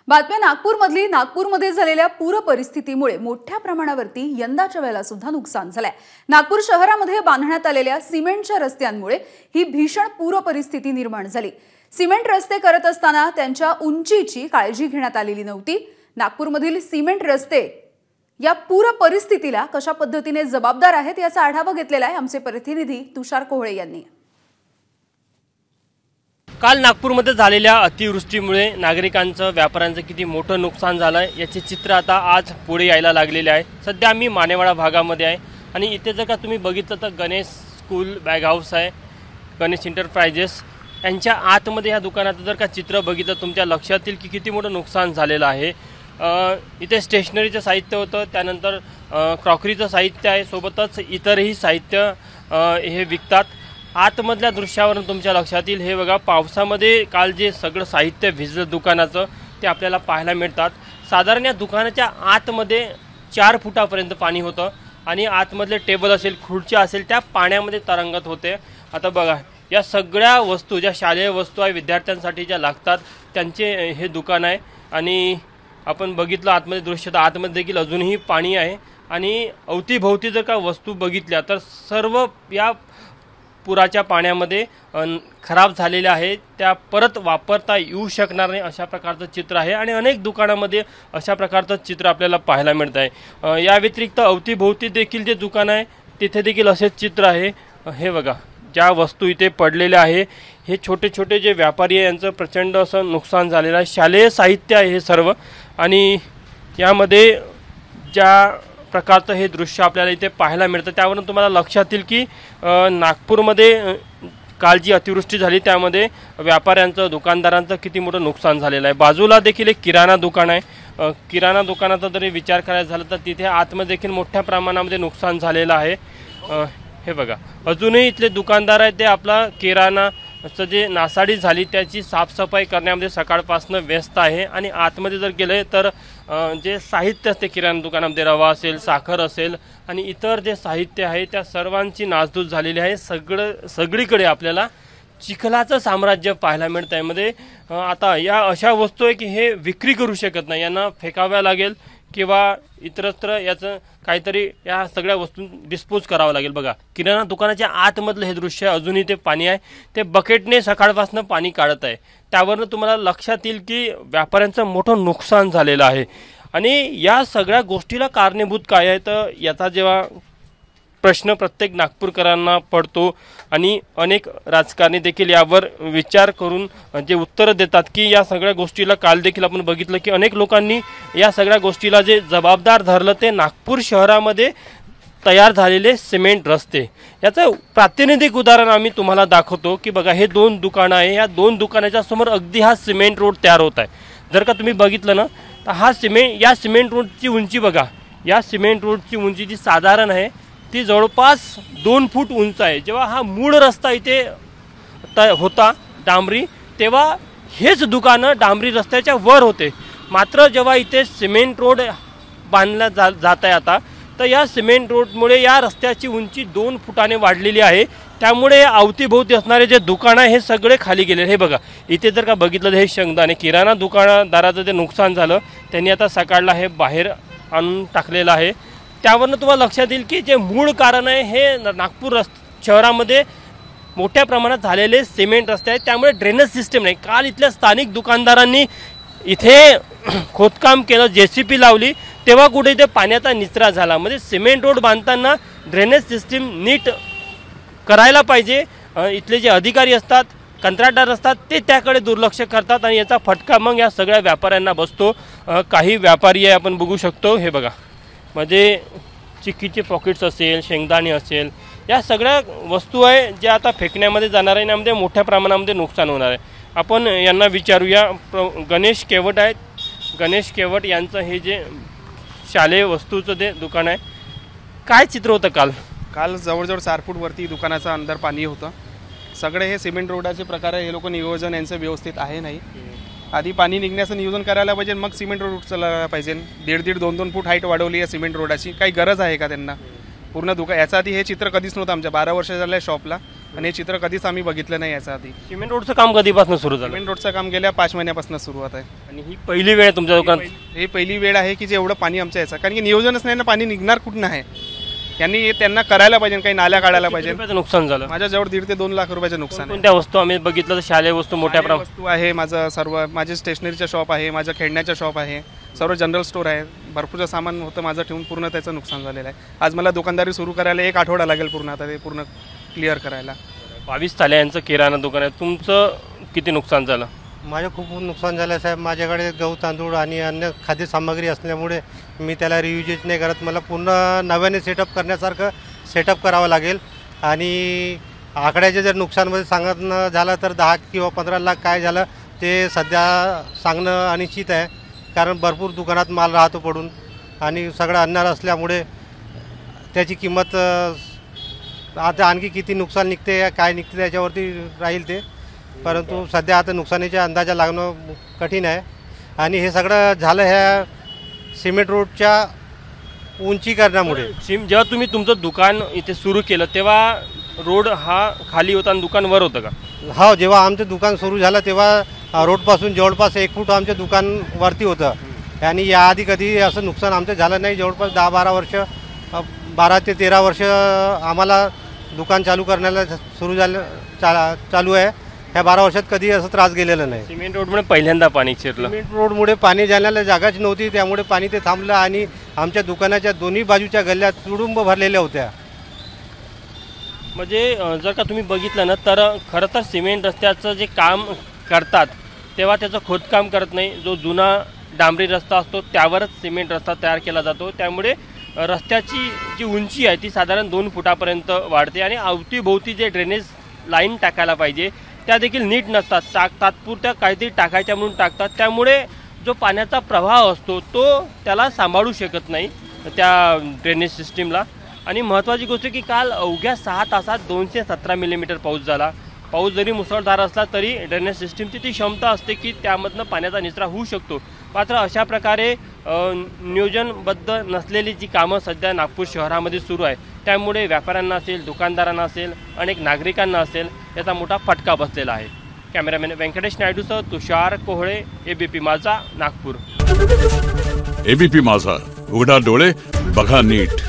बातम्या नागपूरमधली नागपूरमध्ये झालेल्या पूर परिस्थितीमुळे मोठ्या प्रमाणावरती यंदाच्या वेळेला सुद्धा नुकसान झालंय। नागपूर शहरामध्ये बांधण्यात आलेल्या सिमेंटच्या रस्त्यांमुळे ही भीषण पूर परिस्थिती निर्माण झाली। सिमेंट रस्ते करत असताना त्यांच्या उंचीची काळजी घेण्यात आलेली नव्हती। नागपूरमधील सिमेंट रस्ते या पूर परिस्थितीला कशा पद्धतीने जबाबदार आहेत याचा आढावा घेतलेला आहे आमचे प्रतिनिधी तुषार कोहळे यांनी। काल नागपूरमध्ये झालेल्या अतिवृष्टीमुळे नागरिकांचं व्यापाऱ्यांचं किती मोठं नुकसान झालं याचे चित्र आता आज पुढे यायला लागलेले आहे। सध्या आम्ही मानेवाडा भागामध्ये आहे आणि इथे जर का तुम्ही बघितलं तर गणेश स्कूल बॅग हाऊस आहे, गणेश एंटरप्राइजेस यांच्या आतमध्ये या दुकानाचं जर का चित्र बघितलं तुमच्या लक्षात येईल की किती मोठं नुकसान झालेलं आहे। इथे स्टेशनरीचं साहित्य होतं, त्यानंतर क्रॉकरीचं साहित्य आहे, सोबतच इतरही साहित्य हे विकतात। आतमधल्या दृश्यावरून तुमच्या लक्षात येईल हे बघा, पावसामध्ये काल जे सगळं साहित्य भिजलं दुकानाचं ते आपल्याला पाहायला मिळतात। साधारण या दुकानाच्या आतमध्ये 4 फुटापर्यंत पाणी होतं आणि आतमधले टेबल असेल, खुर्च्या असेल त्या पाण्यामध्ये तरंगत होते। आता बघा, या सगळ्या वस्तू ज्या शालेय वस्तू आहे विद्यार्थ्यांसाठी ज्या लागतात त्यांचे हे दुकान आहे आणि आपण बघितलं आतमध्ये दृश्य तर आतमध्ये देखील अजूनही पाणी आहे आणि अवतीभोवती जर का वस्तू बघितल्या तर सर्व या पुराच्या पाण्यामध्ये खराब झालेल्या आहेत, त्या परत वापरता येऊ शकणार नाही अशा प्रकारचं चित्र आहे आणि अनेक दुकानामध्ये अशा प्रकारचं चित्र आपल्याला पाहायला मिळत आहे। या व्यतिरिक्त अवतीभोवती देखील जे दुकान आहे तिथे देखील असेच चित्र आहे। हे बघा, ज्या वस्तू इथे पडलेल्या आहे हे छोटे छोटे जे व्यापारी आहे यांचं प्रचंड असं नुकसान झालेलं आहे। शालेय साहित्य आहे हे सर्व आणि यामध्ये ज्या प्रकारचं हे दृश्य आपल्याला इथे पाहायला मिळतं त्यावरून तुम्हाला लक्षात येईल की नागपूरमध्ये काल जी अतिवृष्टी झाली त्यामध्ये व्यापाऱ्यांचं दुकानदारांचं किती मोठं नुकसान झालेलं आहे। बाजूला देखील एक किराणा दुकान आहे। किराणा दुकानाचा जरी विचार करायचा झाला तर तिथे आतमध्ये देखील मोठ्या प्रमाणामध्ये नुकसान झालेलं आहे। हे बघा, अजूनही इथले दुकानदार आहेत ते आपला किराणाचं जे नासाडी झाली त्याची साफसफाई करण्यामध्ये सकाळपासून व्यस्त आहे आणि आतमध्ये जर गेले तर जे साहित्य असते किराणा दुकानामध्ये रवा असेल, साखर असेल आणि इतर जे साहित्य आहे त्या सर्वांची नासधूस झालेली आहे। सगळीकडे आपल्याला चिखलाचं साम्राज्य पाहायला मिळतं आहे। मध्ये आता या अशा वस्तू आहे की हे विक्री करू शकत नाही, यांना फेकाव्या लागेल किंवा इतरत्र याचं काहीतरी या सगळ्या वस्तू डिस्पोज करावं लागेल। बघा, किराणा दुकानाच्या आतमधलं हे दृश्य अजूनही ते पाणी आहे, ते बकेटने सकाळपासून पाणी काढत आहे। त्यावरून तुम्हाला लक्षात येईल की व्यापाऱ्यांचं मोठं नुकसान झालेलं आहे आणि या सगळ्या गोष्टीला कारणीभूत काय आहे तर याचा जेव्हा प्रश्न प्रत्येक नागपूरकरांना पडतो आणि अनेक राजकारणी देखील यावर विचार करून जे उत्तरं देतात की या सगळ्या गोष्टीला काल देखील आपण बघितलं की अनेक लोकांनी या सगळ्या गोष्टीला जे जबाबदार धरलं ते नागपूर शहरामध्ये तयार झालेले सिमेंट रस्ते। याचं प्रातिनिधिक उदाहरण आम्ही तुम्हाला दाखवतो की बघा, हे 2 दुकानं आहे, या 2 दुकानाच्या समोर अगदी हा सिमेंट रोड तयार होत आहे। जर का तुम्ही बघितलं ना तर या सिमेंट रोडची उंची बघा, या सिमेंट रोडची उंची जी साधारण आहे ती जवळपास 2 फूट उंच आहे। जेव्हा हा मूळ रस्ता इथे होता डांबरी तेव्हा हेच दुकानं डांबरी रस्त्याच्या वर होते, मात्र जेव्हा इथे सिमेंट रोड बांधला जात आहे आता तर या सिमेंट रोडमुळे या रस्त्याची उंची 2 फुटाने वाढलेली आहे। त्यामुळे अवतीभोवती असणारे जे दुकानं हे सगळे खाली गेले। हे बघा, इथे जर का बघितलं तर हे शेंगदाणे किराणा दुकानदाराचं जे नुकसान झालं त्यांनी आता सकाळला हे बाहेर आणून टाकलेलं आहे। त्यावरनं तुम्हाला लक्षात येईल की जे मूळ कारण आहे हे नागपूर शहरामध्ये मोठ्या प्रमाणात झालेले सिमेंट रस्ते आहेत, त्यामुळे ड्रेनेज सिस्टीम नाही। काल इथल्या स्थानिक दुकानदारांनी इथे खोदकाम केलं, JCP लावली, तेव्हा कुठे इथे पाण्याचा निचरा झाला। म्हणजे सिमेंट रोड बांधताना ड्रेनेज सिस्टीम नीट करायला पाहिजे। इथले जे अधिकारी असतात, कंत्राटदार असतात ते त्याकडे दुर्लक्ष करतात आणि याचा फटका मग या सगळ्या व्यापाऱ्यांना बसतो। काही व्यापारी आहे आपण बघू शकतो, हे बघा, म्हणजे चिक्कीचे पॉकेट्स असेल, शेंगदाणे असेल, या सगळ्या वस्तू आहे ज्या आता फेकण्यामध्ये जाणार आहे, यामध्ये मोठ्या प्रमाणामध्ये नुकसान होणार आहे। आपण यांना विचारूया, गणेश केवट आहेत, गणेश केवट यांचं हे जे शालेय वस्तूचं ते दुकान आहे, काय चित्र होतं काल जवळजवळ 4 फूट वरती दुकानाचं अंदर पाणी होतं। सगळे हे सिमेंट रोडाचे प्रकार आहे, हे लोक नियोजन यांचं व्यवस्थित आहे नाही। आधी पाणी निघण्याचं नियोजन करायला पाहिजे, मग सिमेंट रोड चालला पाहिजे। 1.5-2 फूट हाईट वाढवली आहे सिमेंट रोडाची, काही गरज आहे का त्यांना? पूर्ण याचा आधी हे चित्र कधीच नव्हतं आमच्या 12 वर्ष झालं शॉपला, आणि हे चित्र कधीच आम्ही बघितलं नाही याच्या आधी. सिमेंट रोडचं काम कधीपासून सुरू झालं सिमेंट रोडचं काम गेल्या 5 महिन्यापासून सुरुवात आहे. आणि ही पहिली वेळ आहे तुमच्या दुकानात? ही पहिली वेळ आहे की जे एवढं पाणी आमच्या याचं, कारण की नियोजनच नाही ना, पाणी निघणार कुठून आहे. यांनी त्यांना करायला पाहिजे, काही नाल्या काढायला पाहिजे. रुपयाचं नुकसान झालं? माझ्याजवळ 1.5 ते 2 लाख रुपयाचं नुकसान आहे. कोणत्या वस्तू आम्ही बघितलं तर शालेय वस्तू मोठ्या शालेय वस्तू आहे, माझं सर्व, माझे स्टेशनरीचं शॉप आहे, माझं खेळण्याचं शॉप आहे, सर्व जनरल स्टोर आहे. भरपूरचं सामान होतं माझं ठेवून पूर्ण त्याचं नुकसान झालेलं आहे. आज मला दुकानदारी सुरू करायला 1 आठवडा लागेल पूर्ण आता ते पूर्ण क्लिअर करायला. 22 ताल्यांचं किराणा दुकान आहे. तुमचं किती नुकसान झालं? माझं खूप नुकसान झालं साहेब. माझ्याकडे गहू तांदूळ आणि अन्य खाद्य सामग्री असल्यामुळे मी त्याला रियूज नाही करत. मला पूर्ण नव्याने सेटअप करण्यासारखं सेटअप करावं लागेल. आणि आकड्याचे जर नुकसानमध्ये सांगणं झालं तर 10 किंवा 15 लाख काय झालं ते सध्या सांगणं अनिश्चित आहे. कारण भरपूर दुकानात माल राहतो पडून आणि सगळं अन्नार असल्यामुळे त्याची किंमत आता आणखी किती नुकसान निघते काय निघते त्याच्यावरती राहील ते. परंतु सध्या आता नुकसानीच्या अंदाजा लागणं कठीण आहे. आणि हे सगळं झालं ह्या सिमेंट रोडच्या उंचीकरणामुळे. जेव्हा तुम्ही तुमचं दुकान इथे सुरू केलं तेव्हा रोड हा खाली होता आणि दुकान वर होतं का? हो, जेव्हा आमचं दुकान सुरू झालं तेव्हा रोडपासून जवळपास 1 फूट आमचं दुकान वरती होतं. आणि याआधी कधी असं नुकसान आमचं झालं नाही. जवळपास 10-12 वर्ष 12 ते 13 वर्ष आम्हाला दुकान चालू करण्याला सुरू झालं चालू आहे. ह्या 12 वर्षात कधी असं त्रास गेलेला नाही. सिमेंट रोडमुळे पहिल्यांदा पाणी शिरलं? सिमेंट रोडमुळे पाणी जाण्याला जागाच नव्हती, त्यामुळे पाणी ते थांबलं आणि आमच्या दुकानाच्या दोन्ही बाजूच्या गल्ल्या तुडुंब भरलेल्या होत्या. म्हणजे जर का तुम्ही बघितलं ना तर खरं तर सिमेंट रस्त्याचं जे काम करतात तेव्हा त्याचं खोदकाम करत नाही. जो जुना डांबरी रस्ता असतो त्यावरच सिमेंट रस्ता तयार केला जातो. त्यामुळे रस्त्याची जी उंची आहे ती साधारण 2 फुटापर्यंत वाढते. आणि अवतीभोवती जे ड्रेनेज लाईन टाकायला पाहिजे त्या देखील नीट नसतात. तात्पुरत्या काहीतरी टाकायच्या म्हणून टाकतात. त्यामुळे जो पाण्याचा प्रवाह असतो तो त्याला सांभाळू शकत नाही त्या ड्रेनेज सिस्टीमला. आणि महत्त्वाची गोष्ट की काल अवघ्या 6 तासात 217 मिलीमीटर पाऊस झाला. पाऊस जरी मुसळधार असला तरी ड्रेनेज सिस्टीमची ती क्षमता असते की त्यामधनं पाण्याचा निचरा होऊ शकतो. मात्र अशा प्रकारे नियोजनबद्ध नसलेली जी कामं सध्या नागपूर शहरामध्ये सुरू आहे त्यामुळे व्यापाऱ्यांना असेल, दुकानदारांना असेल, अनेक नागरिकांना असेल याचा मोठा फटका बसलेला आहे. कॅमेरामॅन व्यंकटेश नायडूसह तुषार कोहळे, एबीपी माझा, नागपूर. एबीपी माझा, उघडा डोळे बघा नीट.